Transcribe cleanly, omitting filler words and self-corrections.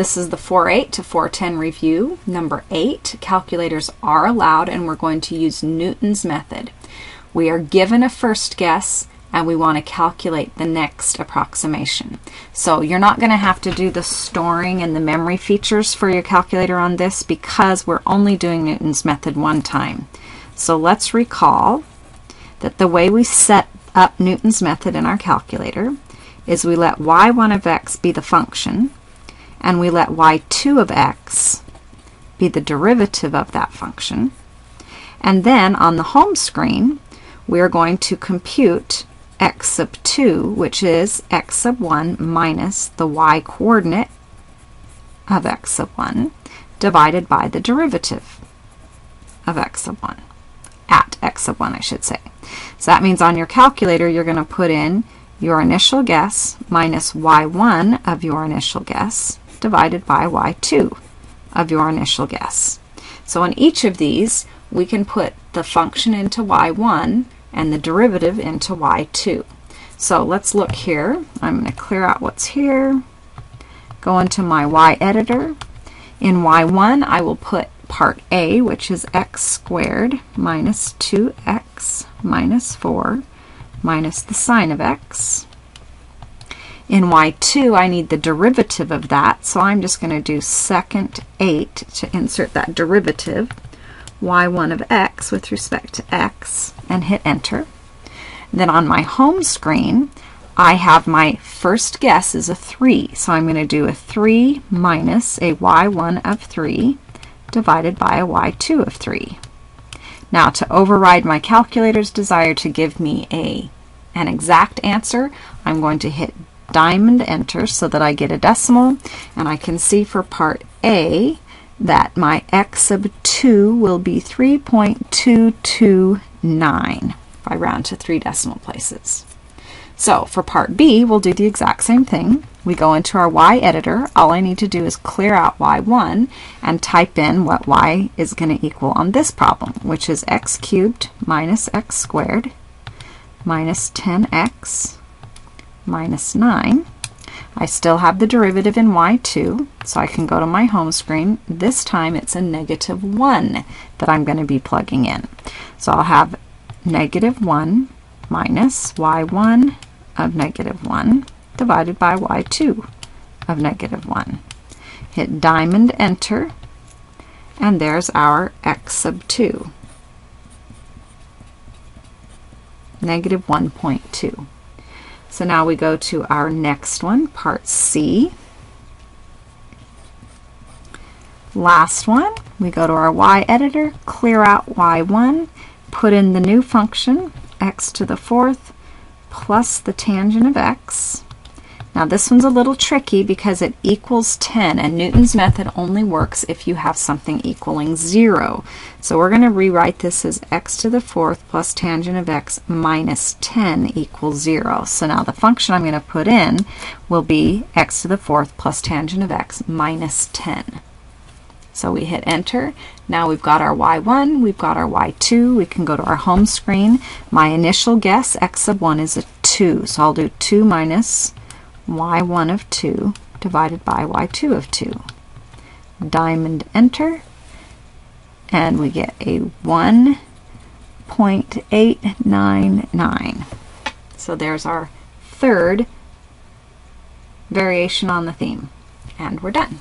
This is the 4-8 to 4-10 review. Number 8, calculators are allowed, and we're going to use Newton's method. We are given a first guess, and we want to calculate the next approximation. So you're not going to have to do the storing and the memory features for your calculator on this because we're only doing Newton's method one time. So let's recall that the way we set up Newton's method in our calculator is we let y1 of x be the function, and we let y2 of x be the derivative of that function. And then on the home screen, we're going to compute x sub 2, which is x sub 1 minus the y coordinate of x sub 1 divided by the derivative of x sub 1, at x sub 1 I should say. So that means on your calculator you're going to put in your initial guess minus y1 of your initial guess divided by y2 of your initial guess. So in each of these we can put the function into y1 and the derivative into y2. So let's look here. I'm going to clear out what's here, go into my y editor. In y1 I will put part A, which is x squared minus 2x minus 4 minus the sine of x. In y2 I need the derivative of that, so I'm just going to do second 8 to insert that derivative, y1 of x with respect to x, and hit enter. Then on my home screen I have my first guess is a 3, so I'm going to do a 3 minus a y1 of 3 divided by a y2 of 3. Now to override my calculator's desire to give me an exact answer, I'm going to hit diamond enter so that I get a decimal, and I can see for part A that my x sub 2 will be 3.229 if I round to 3 decimal places. So for part B, we'll do the exact same thing. We go into our y editor. All I need to do is clear out y1 and type in what y is going to equal on this problem, which is x cubed minus x squared minus 10x minus 9. I still have the derivative in y2, so I can go to my home screen. This time it's a negative 1 that I'm going to be plugging in. So I'll have negative 1 minus y1 of negative 1 divided by y2 of negative 1. Hit diamond enter, and there's our x sub 2, negative 1.2. So now we go to our next one, part C. Last one, we go to our y editor, clear out y1, put in the new function, x to the 4th plus the tangent of x. Now this one's a little tricky because it equals 10, and Newton's method only works if you have something equaling 0. So we're going to rewrite this as x to the 4th plus tangent of x minus 10 equals 0. So now the function I'm going to put in will be x to the 4th plus tangent of x minus 10. So we hit enter. Now we've got our y1, we've got our y2. We can go to our home screen. My initial guess, x sub 1, is a 2. So I'll do 2 minus y1 of 2 divided by y2 of 2. Diamond enter, and we get a 1.899. So there's our third variation on the theme, and we're done.